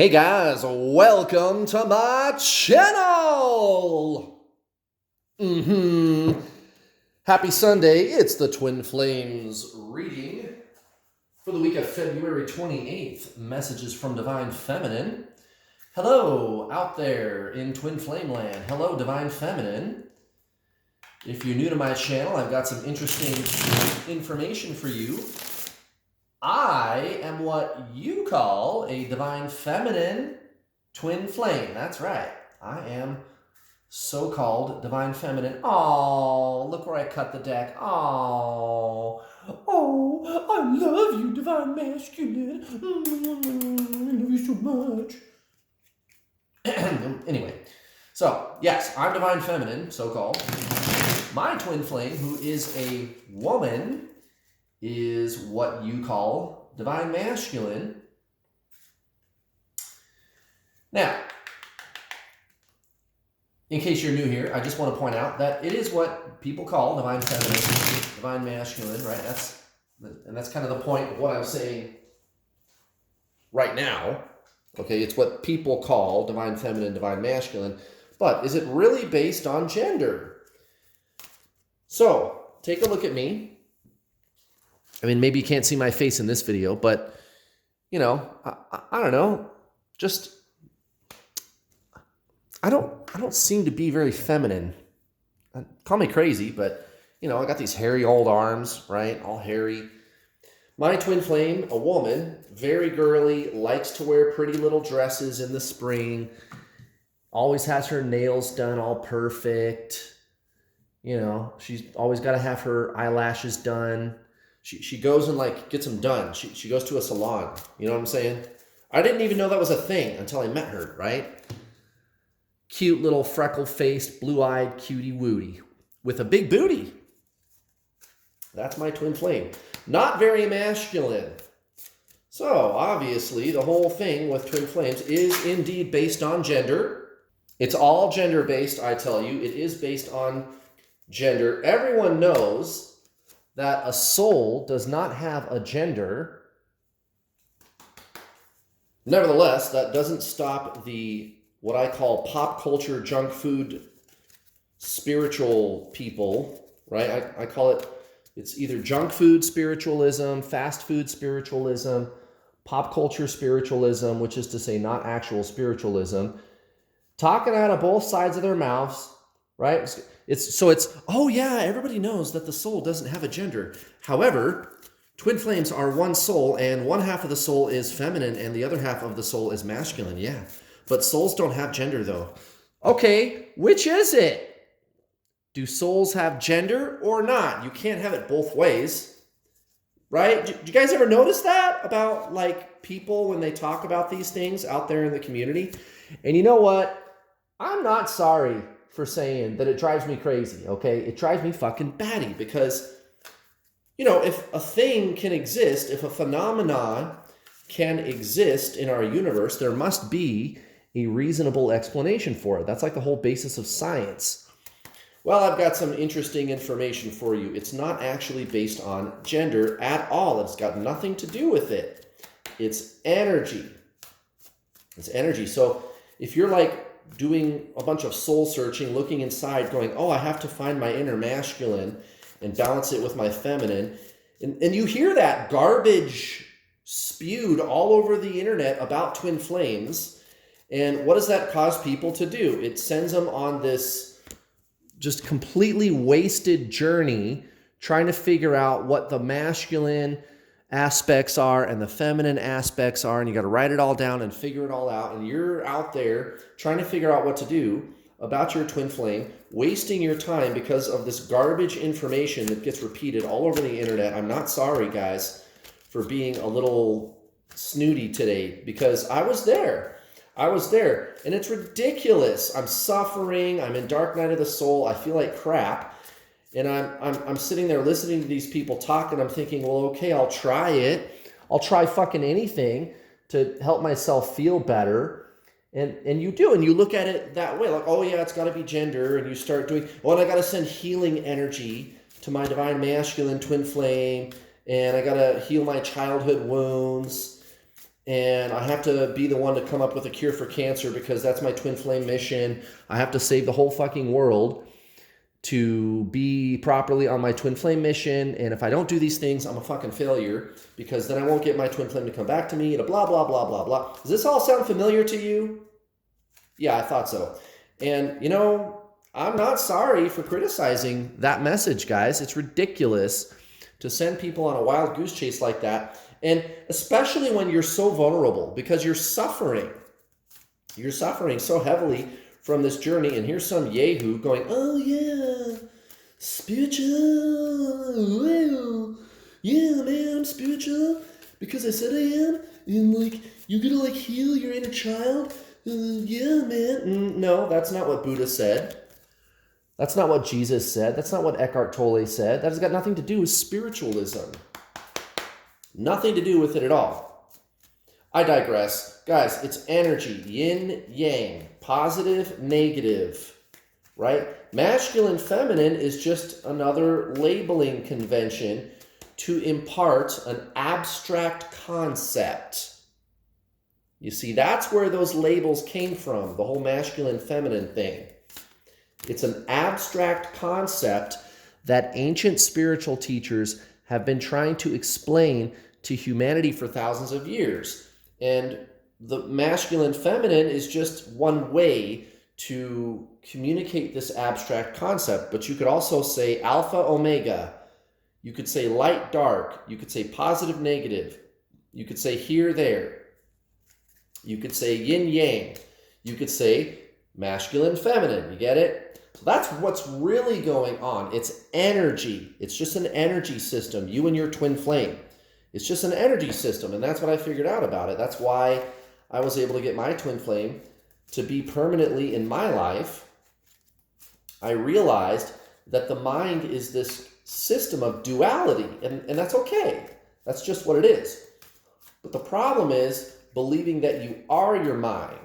Hey guys, welcome to my channel! Happy Sunday. It's the Twin Flames reading for the week of February 28th. Messages from Divine Feminine. Hello out there in Twin Flame Land. Hello, Divine Feminine. If you're new to my channel, I've got some interesting information for you. I am what you call a Divine Feminine Twin Flame. That's right. I am so-called Divine Feminine. Oh, look where I cut the deck. Oh, I love you, Divine Masculine. I love you so much. Anyway, so yes, I'm Divine Feminine, so-called. My Twin Flame, who is a woman, is what you call Divine Masculine. Now, in case you're new here, I just want to point out that it is what people call Divine Feminine, Divine Masculine, right? That's kind of the point of what I'm saying right now. Okay, it's what people call Divine Feminine, Divine Masculine. But is it really based on gender? So, take a look at me. I mean, maybe you can't see my face in this video, but, you know, I don't know. Just, I don't seem to be very feminine. Call me crazy, but, you know, I got these hairy old arms, right? All hairy. My Twin Flame, a woman, very girly, likes to wear pretty little dresses in the spring, always has her nails done all perfect. You know, she's always got to have her eyelashes done. She goes and like gets them done. She goes to a salon. You know what I'm saying? I didn't even know that was a thing until I met her, right? Cute little freckle-faced, blue-eyed cutie wootie with a big booty. That's my Twin Flame. Not very masculine. So, obviously, the whole thing with Twin Flames is indeed based on gender. It's all gender-based, I tell you. It is based on gender. Everyone knows that a soul does not have a gender. Nevertheless, that doesn't stop the, what I call pop culture, junk food, spiritual people, right? I call it, it's either junk food spiritualism, fast food spiritualism, pop culture spiritualism, which is to say not actual spiritualism, talking out of both sides of their mouths, right? It's, oh yeah, everybody knows that the soul doesn't have a gender. However, twin flames are one soul, and one half of the soul is feminine, and the other half of the soul is masculine, yeah. But souls don't have gender, though. Okay, which is it? Do souls have gender or not? You can't have it both ways, right? Do you guys ever notice that about, like, people when they talk about these things out there in the community? And you know what? I'm not sorry for saying that it drives me crazy, okay? It drives me fucking batty because, you know, if a thing can exist, if a phenomenon can exist in our universe, there must be a reasonable explanation for it. That's like the whole basis of science. Well, I've got some interesting information for you. It's not actually based on gender at all. It's got nothing to do with it. It's energy. It's energy. So if you're like doing a bunch of soul searching, looking inside, going, oh, I have to find my inner masculine and balance it with my feminine. And you hear that garbage spewed all over the internet about twin flames. And what does that cause people to do? It sends them on this just completely wasted journey trying to figure out what the masculine aspects are and the feminine aspects are, and you got to write it all down and figure it all out, and you're out there trying to figure out what to do about your twin flame, wasting your time because of this garbage information that gets repeated all over the internet. I'm not sorry, guys, for being a little snooty today, because I was there, and it's ridiculous. I'm suffering, I'm in dark night of the soul, I feel like crap. And I'm sitting there listening to these people talk, and I'm thinking, well, okay, I'll try it. I'll try fucking anything to help myself feel better. And you do, and you look at it that way, like, oh yeah, it's got to be gender, and you start doing, oh, and I got to send healing energy to my divine masculine twin flame, and I got to heal my childhood wounds, and I have to be the one to come up with a cure for cancer because that's my twin flame mission. I have to save the whole fucking world to be properly on my twin flame mission. And if I don't do these things, I'm a fucking failure because then I won't get my twin flame to come back to me and blah, blah, blah, blah, blah. Does this all sound familiar to you? Yeah, I thought so. And, I'm not sorry for criticizing that message, guys. It's ridiculous to send people on a wild goose chase like that. And especially when you're so vulnerable because you're suffering. You're suffering so heavily from this journey. And here's some yahoo going, oh yeah, spiritual. Yeah, man, I'm spiritual because I said I am. And you're going to heal your inner child. Yeah, man. No, that's not what Buddha said. That's not what Jesus said. That's not what Eckhart Tolle said. That has got nothing to do with spiritualism. Nothing to do with it at all. I digress. Guys, it's energy, yin, yang, positive, negative, right? Masculine, feminine is just another labeling convention to impart an abstract concept. You see, that's where those labels came from, the whole masculine, feminine thing. It's an abstract concept that ancient spiritual teachers have been trying to explain to humanity for thousands of years. And the masculine feminine is just one way to communicate this abstract concept. But you could also say alpha, omega. You could say light, dark. You could say positive, negative. You could say here, there. You could say yin, yang. You could say masculine, feminine. You get it? So that's what's really going on. It's energy. It's just an energy system. You and your twin flame. It's just an energy system. And that's what I figured out about it. That's why I was able to get my twin flame to be permanently in my life. I realized that the mind is this system of duality. And that's okay. That's just what it is. But the problem is believing that you are your mind.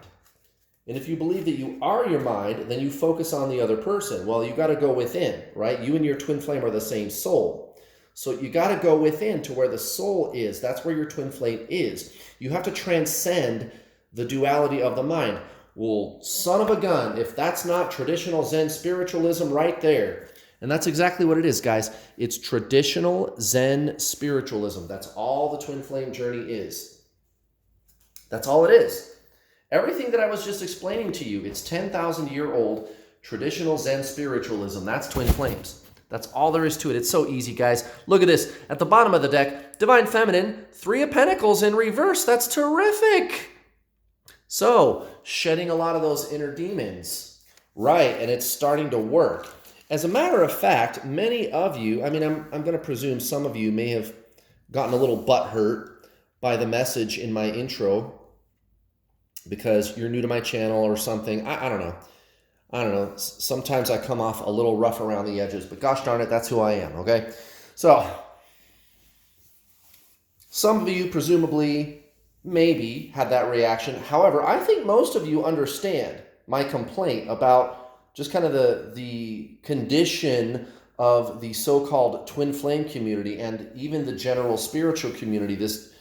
And if you believe that you are your mind, then you focus on the other person. Well, you got to go within, right? You and your twin flame are the same soul. So you got to go within to where the soul is. That's where your twin flame is. You have to transcend the duality of the mind. Well, son of a gun, if that's not traditional Zen spiritualism right there. And that's exactly what it is, guys. It's traditional Zen spiritualism. That's all the twin flame journey is. That's all it is. Everything that I was just explaining to you, it's 10,000-year-old traditional Zen spiritualism. That's twin flames. That's all there is to it. It's so easy, guys. Look at this. At the bottom of the deck, Divine Feminine, 3 of Pentacles in reverse. That's terrific. So, shedding a lot of those inner demons. Right, and it's starting to work. As a matter of fact, many of you, I'm going to presume some of you may have gotten a little butthurt by the message in my intro because you're new to my channel or something. I don't know. I don't know. Sometimes I come off a little rough around the edges, but gosh darn it, that's who I am, okay? So, some of you presumably maybe had that reaction. However, I think most of you understand my complaint about just kind of the condition of the so-called twin flame community and even the general spiritual community, this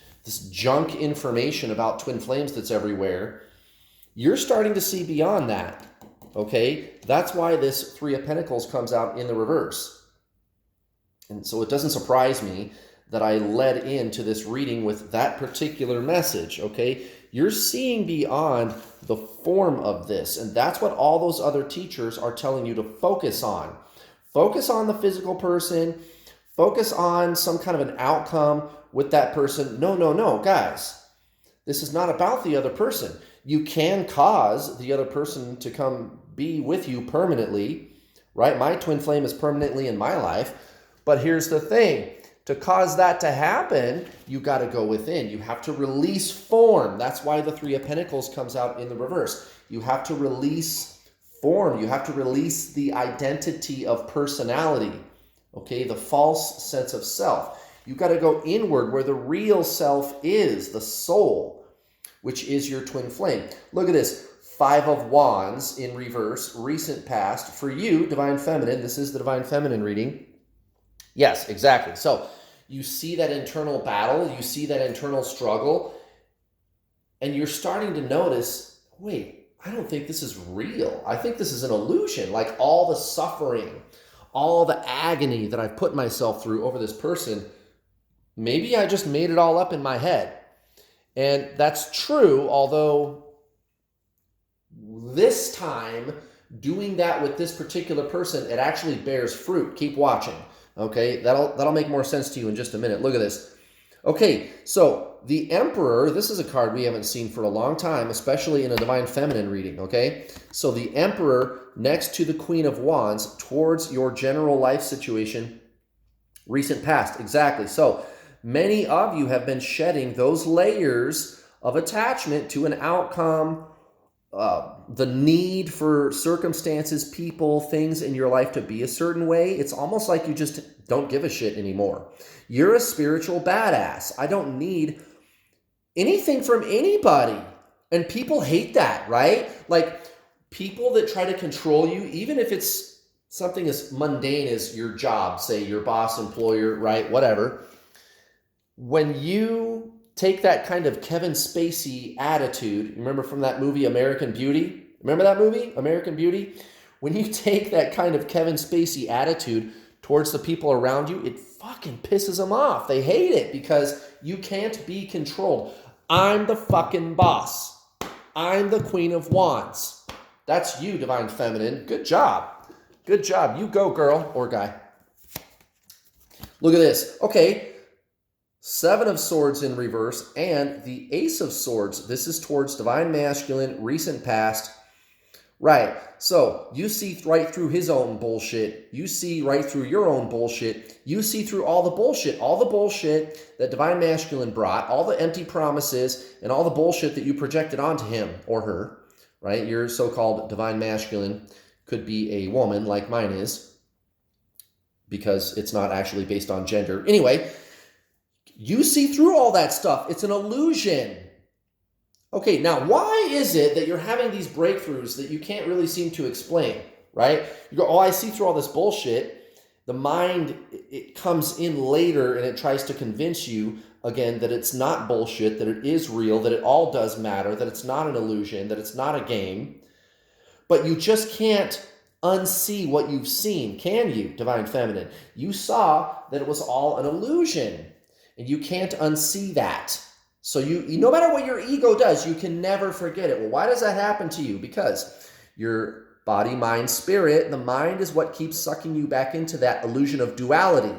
junk information about twin flames that's everywhere. You're starting to see beyond that, okay? That's why this 3 of Pentacles comes out in the reverse. And so it doesn't surprise me that I led into this reading with that particular message, okay? You're seeing beyond the form of this, and that's what all those other teachers are telling you to focus on. Focus on the physical person. Focus on some kind of an outcome with that person. No, guys. This is not about the other person. You can cause the other person to come be with you permanently, right? My twin flame is permanently in my life. But here's the thing. To cause that to happen, you got to go within. You have to release form. That's why the 3 of Pentacles comes out in the reverse. You have to release form. You have to release the identity of personality, okay? The false sense of self. You got to go inward where the real self is, the soul, which is your twin flame. Look at this. 5 of Wands in reverse, recent past. For you, Divine Feminine, this is the Divine Feminine reading. Yes, exactly. So you see that internal battle, you see that internal struggle. And you're starting to notice, wait, I don't think this is real. I think this is an illusion. Like all the suffering, all the agony that I've put myself through over this person, maybe I just made it all up in my head. And that's true, although this time, doing that with this particular person, it actually bears fruit. Keep watching. Okay, that'll make more sense to you in just a minute. Look at this. Okay, so the Emperor, this is a card we haven't seen for a long time, especially in a Divine Feminine reading, okay? So the Emperor next to the Queen of Wands towards your general life situation, recent past, exactly. So many of you have been shedding those layers of attachment to an outcome, the need for circumstances, people, things in your life to be a certain way. It's almost like you just don't give a shit anymore. You're a spiritual badass. I don't need anything from anybody. And people hate that, right? Like people that try to control you, even if it's something as mundane as your job, say your boss, employer, right? Whatever. When you take that kind of Kevin Spacey attitude, remember from that movie American Beauty? Remember that movie, American Beauty? When you take that kind of Kevin Spacey attitude towards the people around you, it fucking pisses them off. They hate it because you can't be controlled. I'm the fucking boss. I'm the Queen of Wands. That's you, Divine Feminine. Good job. Good job. You go, girl or guy. Look at this. Okay. Seven of Swords in reverse and the Ace of Swords. This is towards Divine Masculine, recent past. Right. So you see right through his own bullshit. You see right through your own bullshit. You see through all the bullshit that Divine Masculine brought, all the empty promises and all the bullshit that you projected onto him or her, right? Your so-called Divine Masculine could be a woman like mine is because it's not actually based on gender. Anyway, you see through all that stuff. It's an illusion. Okay, now why is it that you're having these breakthroughs that you can't really seem to explain, right? You go, oh, I see through all this bullshit. The mind, it comes in later and it tries to convince you, again, that it's not bullshit, that it is real, that it all does matter, that it's not an illusion, that it's not a game. But you just can't unsee what you've seen, can you, Divine Feminine? You saw that it was all an illusion, and you can't unsee that. So you no matter what your ego does, you can never forget it. Well, why does that happen to you? Because your body, mind, spirit, the mind is what keeps sucking you back into that illusion of duality.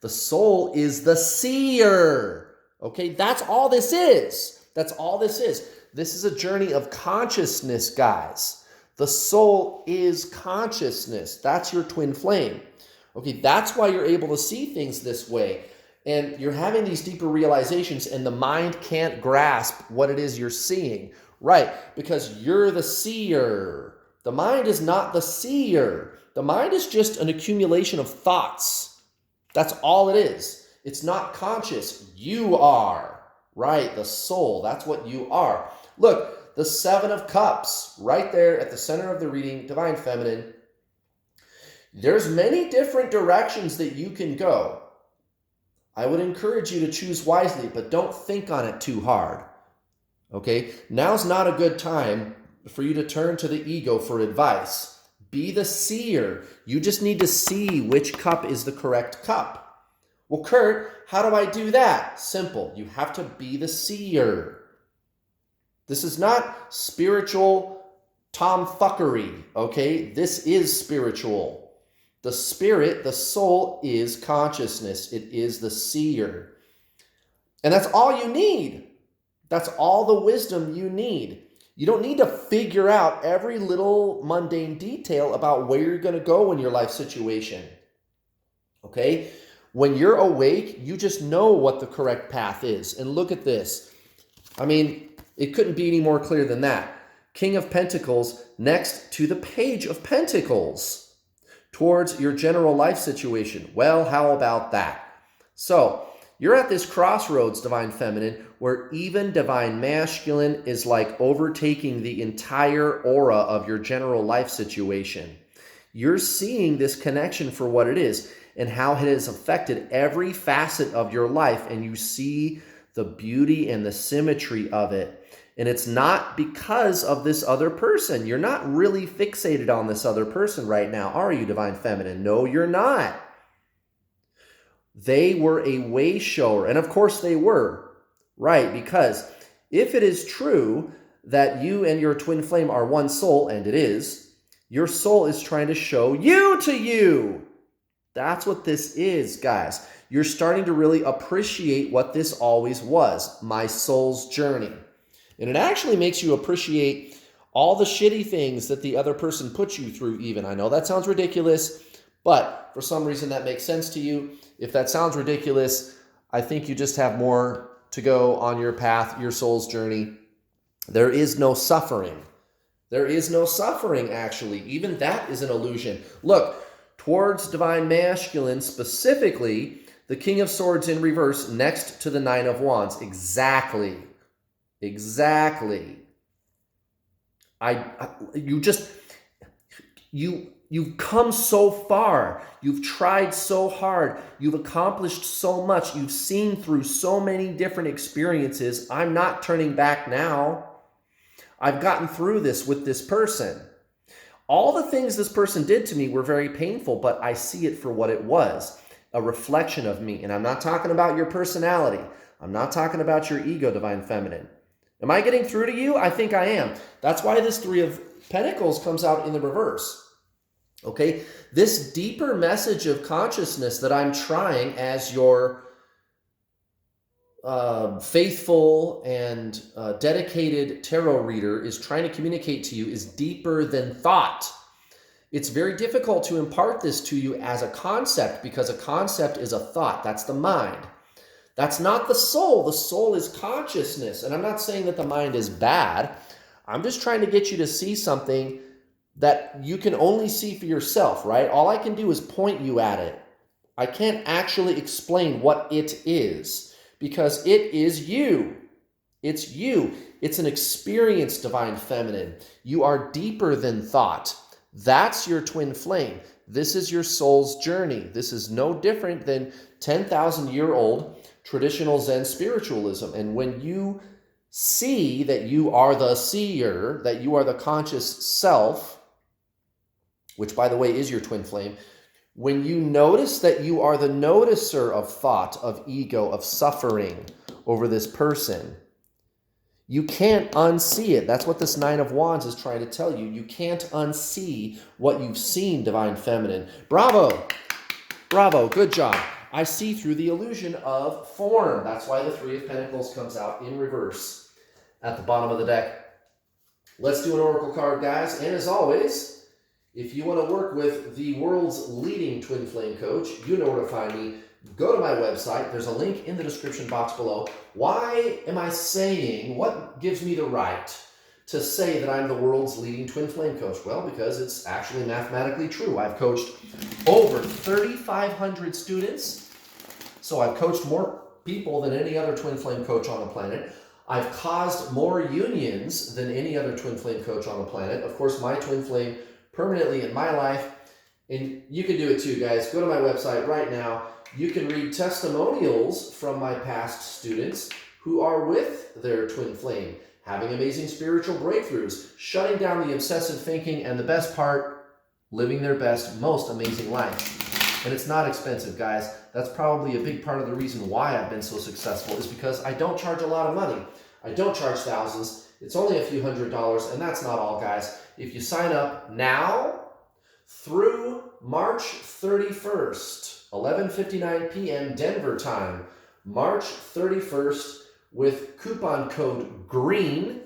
The soul is the seer. Okay, that's all this is. That's all this is. This is a journey of consciousness, guys. The soul is consciousness. That's your twin flame. Okay, that's why you're able to see things this way. And you're having these deeper realizations and the mind can't grasp what it is you're seeing. Right, because you're the seer. The mind is not the seer. The mind is just an accumulation of thoughts. That's all it is. It's not conscious. You are. Right, the soul. That's what you are. Look, the Seven of Cups right there at the center of the reading, Divine Feminine. There's many different directions that you can go. I would encourage you to choose wisely, but don't think on it too hard. Okay? Now's not a good time for you to turn to the ego for advice. Be the seer. You just need to see which cup is the correct cup. Well, Kurt, how do I do that? Simple. You have to be the seer. This is not spiritual tomfuckery, okay? This is spiritual. The spirit, the soul, is consciousness. It is the seer. And that's all you need. That's all the wisdom you need. You don't need to figure out every little mundane detail about where you're going to go in your life situation. Okay? When you're awake, you just know what the correct path is. And look at this. I mean, it couldn't be any more clear than that. King of Pentacles next to the Page of Pentacles. Towards your general life situation. Well, how about that? So, you're at this crossroads, Divine Feminine, where even Divine Masculine is like overtaking the entire aura of your general life situation. You're seeing this connection for what it is and how it has affected every facet of your life, and you see the beauty and the symmetry of it. And it's not because of this other person. You're not really fixated on this other person right now, are you, Divine Feminine? No, you're not. They were a way shower. And of course they were, right? Because if it is true that you and your twin flame are one soul, and it is, your soul is trying to show you to you. That's what this is, guys. You're starting to really appreciate what this always was, my soul's journey. And it actually makes you appreciate all the shitty things that the other person put you through even. I know that sounds ridiculous, but for some reason that makes sense to you. If that sounds ridiculous, I think you just have more to go on your path, your soul's journey. There is no suffering. There is no suffering, actually. Even that is an illusion. Look, towards Divine Masculine, specifically, the King of Swords in reverse next to the Nine of Wands. Exactly. You've come so far. You've tried so hard. You've accomplished so much. You've seen through so many different experiences. I'm not turning back now. I've gotten through this with this person. All the things this person did to me were very painful, but I see it for what it was, a reflection of me. And I'm not talking about your personality. I'm not talking about your ego, Divine Feminine. Am I getting through to you? I think I am. That's why this Three of Pentacles comes out in the reverse. Okay? This deeper message of consciousness that I'm trying as your faithful and dedicated tarot reader is trying to communicate to you is deeper than thought. It's very difficult to impart this to you as a concept because a concept is a thought. That's the mind. That's not the soul. The soul is consciousness. And I'm not saying that the mind is bad. I'm just trying to get you to see something that you can only see for yourself, right? All I can do is point you at it. I can't actually explain what it is because it is you. It's you. It's an experience, Divine Feminine. You are deeper than thought. That's your twin flame. This is your soul's journey. This is no different than 10,000-year-old traditional Zen spiritualism. And when you see that you are the seer, that you are the conscious self, which by the way is your twin flame, when you notice that you are the noticer of thought, of ego, of suffering over this person, you can't unsee it. That's what this Nine of Wands is trying to tell you. You can't unsee what you've seen, Divine Feminine. Bravo. Bravo. Good job. I see through the illusion of form. That's why the Three of Pentacles comes out in reverse at the bottom of the deck. Let's do an oracle card, guys. And as always, if you want to work with the world's leading twin flame coach, you know where to find me. Go to my website. There's a link in the description box below. Why am I saying, what gives me the right to say that I'm the world's leading twin flame coach? Well, because it's actually mathematically true. I've coached over 3,500 students. So I've coached more people than any other twin flame coach on the planet. I've caused more unions than any other twin flame coach on the planet. Of course, my twin flame permanently in my life. And you can do it too, guys. Go to my website right now. You can read testimonials from my past students who are with their twin flame, having amazing spiritual breakthroughs, shutting down the obsessive thinking, and the best part, living their best, most amazing life. And it's not expensive, guys. That's probably a big part of the reason why I've been so successful is because I don't charge a lot of money. I don't charge thousands. It's only a few $100s, and that's not all, guys. If you sign up now through March 31st, 11:59 p.m. Denver time, March 31st, with coupon code GREEN,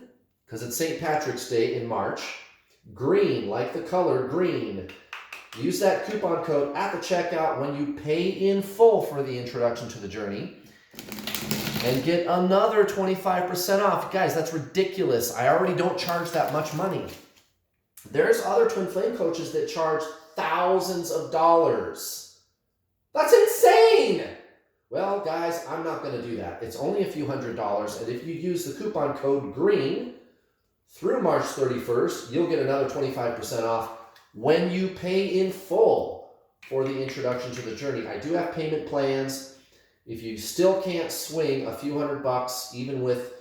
because it's St. Patrick's Day in March, green, like the color green. Use that coupon code at the checkout when you pay in full for the introduction to the journey and get another 25% off. Guys, that's ridiculous. I already don't charge that much money. There's other twin flame coaches that charge thousands of dollars. That's insane. Well, guys, I'm not going to do that. It's only a few $100s. And if you use the coupon code GREEN through March 31st, you'll get another 25% off when you pay in full for the introduction to the journey. I do have payment plans. If you still can't swing a few $100, even with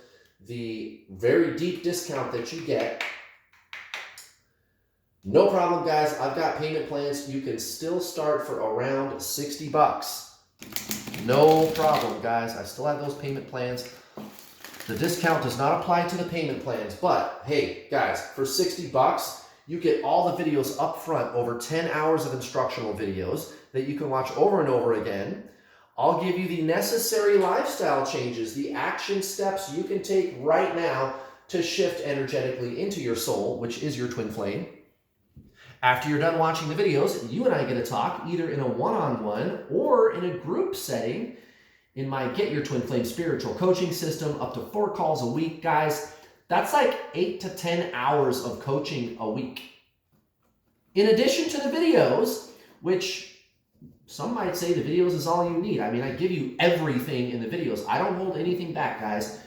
the very deep discount that you get, no problem, guys. I've got payment plans. You can still start for around $60. No problem, guys. I still have those payment plans. The discount does not apply to the payment plans, but hey, guys, for $60, you get all the videos up front, over 10 hours of instructional videos that you can watch over and over again. I'll give you the necessary lifestyle changes, the action steps you can take right now to shift energetically into your soul, which is your twin flame. After you're done watching the videos, you and I get to talk either in a one-on-one or in a group setting in my Get Your Twin Flame spiritual coaching system, up to 4 calls a week. Guys, that's like 8 to 10 hours of coaching a week. In addition to the videos, which some might say the videos is all you need. I mean, I give you everything in the videos. I don't hold anything back, guys.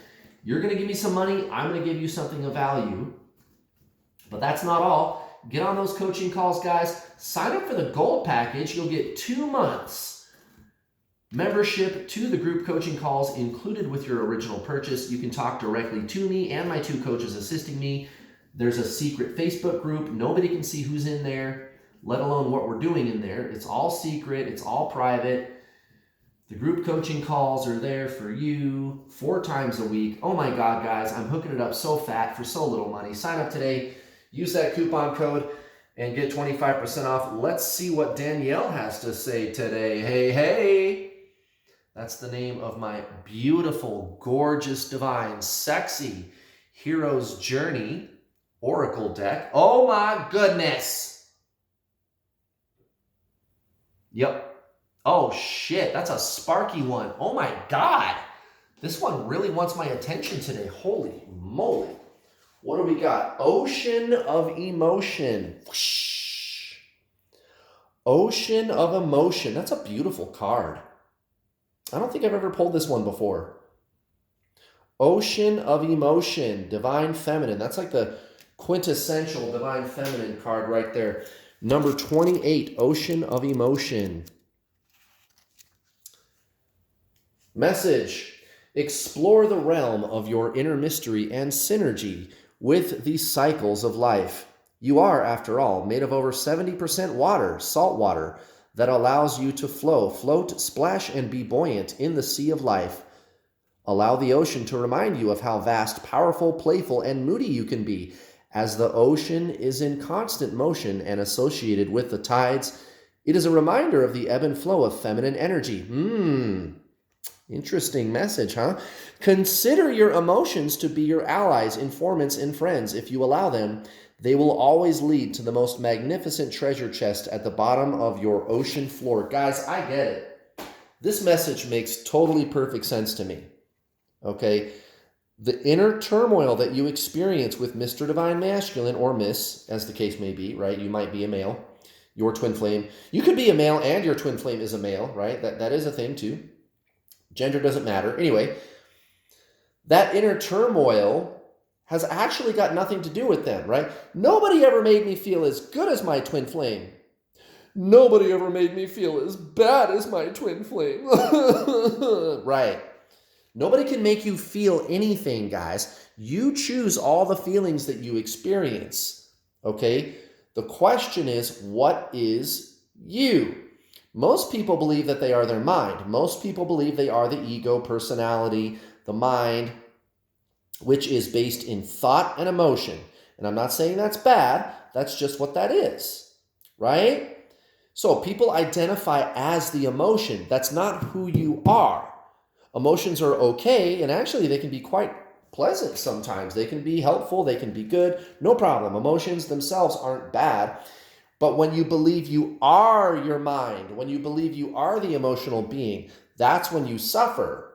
You're going to give me some money. I'm going to give you something of value. But that's not all. Get on those coaching calls, guys. Sign up for the gold package. You'll get 2 months membership to the group coaching calls included with your original purchase. You can talk directly to me and my 2 coaches assisting me. There's a secret Facebook group. Nobody can see who's in there, let alone what we're doing in there. It's all secret. It's all private. The group coaching calls are there for you 4 times a week. Oh my God, guys, I'm hooking it up so fat for so little money. Sign up today. Use that coupon code and get 25% off. Let's see what Danielle has to say today. Hey, hey. That's the name of my beautiful, gorgeous, divine, sexy Hero's Journey Oracle deck. Oh my goodness. Yep. Oh shit, that's a sparky one. Oh my God. This one really wants my attention today. Holy moly. What do we got? Ocean of Emotion. Whoosh. Ocean of Emotion. That's a beautiful card. I don't think I've ever pulled this one before. Ocean of Emotion, Divine Feminine. That's like the quintessential Divine Feminine card right there. Number 28, Ocean of Emotion. Message: explore the realm of your inner mystery and synergy with the cycles of life. You are, after all, made of over 70% water, salt water, that allows you to float, splash, and be buoyant in the sea of life. Allow the ocean to remind you of how vast, powerful, playful, and moody you can be, as the ocean is in constant motion and associated with the tides. It is a reminder of the ebb and flow of feminine energy. Interesting message, huh? Consider your emotions to be your allies, informants, and friends. If you allow them, they will always lead to the most magnificent treasure chest at the bottom of your ocean floor. Guys, I get it. This message makes totally perfect sense to me. Okay? The inner turmoil that you experience with Mr. Divine Masculine, or Miss, as the case may be, right? You might be a male, your twin flame. You could be a male and your twin flame is a male, right? That is a thing too. Gender doesn't matter. Anyway, that inner turmoil has actually got nothing to do with them, right? Nobody ever made me feel as good as my twin flame. Nobody ever made me feel as bad as my twin flame. Right. Nobody can make you feel anything, guys. You choose all the feelings that you experience, okay? The question is, what is you? Most people believe that they are their mind. Most people believe they are the ego, personality, the mind, which is based in thought and emotion. And I'm not saying that's bad. That's just what that is, right? So people identify as the emotion. That's not who you are. Emotions are okay, and actually they can be quite pleasant sometimes. They can be helpful. They can be good. No problem. Emotions themselves aren't bad. But when you believe you are your mind, when you believe you are the emotional being, that's when you suffer.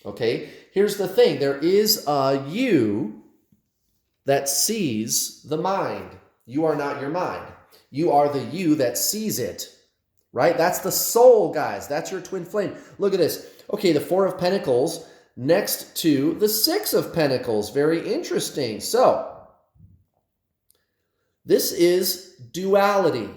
Okay, here's the thing. There is a you that sees the mind. You are not your mind. You are the you that sees it, right? That's the soul, guys. That's your twin flame. Look at this. Okay, the 4 of Pentacles next to the 6 of Pentacles. Very interesting. So, this is duality.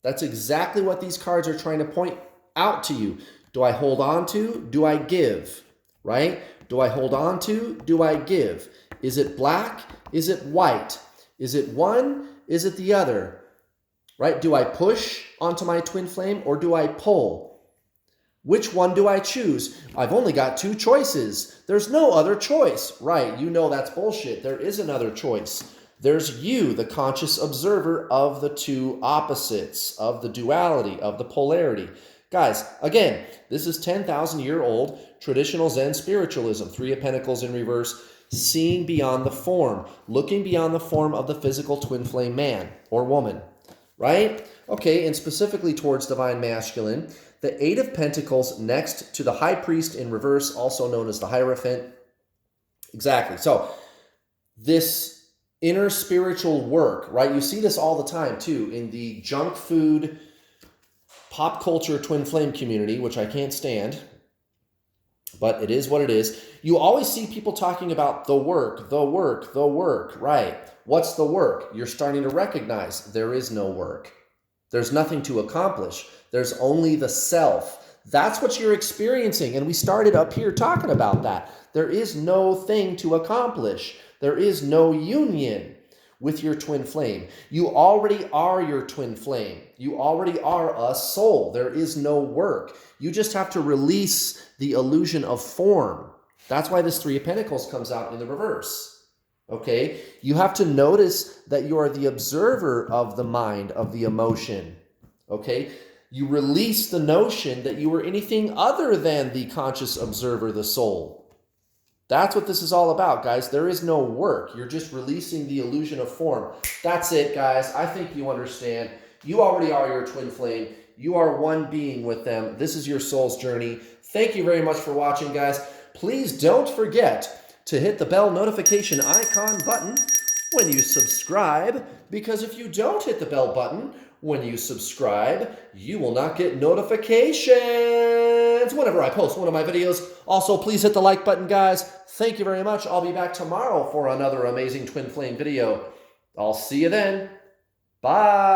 That's exactly what these cards are trying to point out to you. Do I hold on to? Do I give? Right? Do I hold on to? Do I give? Is it black? Is it white? Is it one? Is it the other? Right? Do I push onto my twin flame or do I pull? Which one do I choose? I've only got two choices. There's no other choice. Right, you know that's bullshit. There is another choice. There's you, the conscious observer of the two opposites, of the duality, of the polarity. Guys, again, this is 10,000-year-old traditional Zen spiritualism. Three of Pentacles in reverse, seeing beyond the form, looking beyond the form of the physical twin flame man or woman, right? Okay, and specifically towards divine masculine, the Eight of Pentacles next to the High Priest in reverse, also known as the Hierophant. Exactly. So this inner spiritual work, right? You see this all the time too in the junk food, pop culture twin flame community, which I can't stand, but it is what it is. You always see people talking about the work, the work, the work, right? What's the work? You're starting to recognize there is no work. There's nothing to accomplish. There's only the self. That's what you're experiencing. And we started up here talking about that. There is no thing to accomplish. There is no union with your twin flame. You already are your twin flame. You already are a soul. There is no work. You just have to release the illusion of form. That's why this Three of Pentacles comes out in the reverse. Okay? You have to notice that you are the observer of the mind, of the emotion. Okay? You release the notion that you were anything other than the conscious observer, the soul. That's what this is all about, guys. There is no work. You're just releasing the illusion of form. That's it, guys. I think you understand. You already are your twin flame. You are one being with them. This is your soul's journey. Thank you very much for watching, guys. Please don't forget to hit the bell notification icon button when you subscribe, because if you don't hit the bell button when you subscribe, you will not get notifications whenever I post one of my videos. Also, please hit the like button, guys. Thank you very much. I'll be back tomorrow for another amazing twin flame video. I'll see you then. Bye.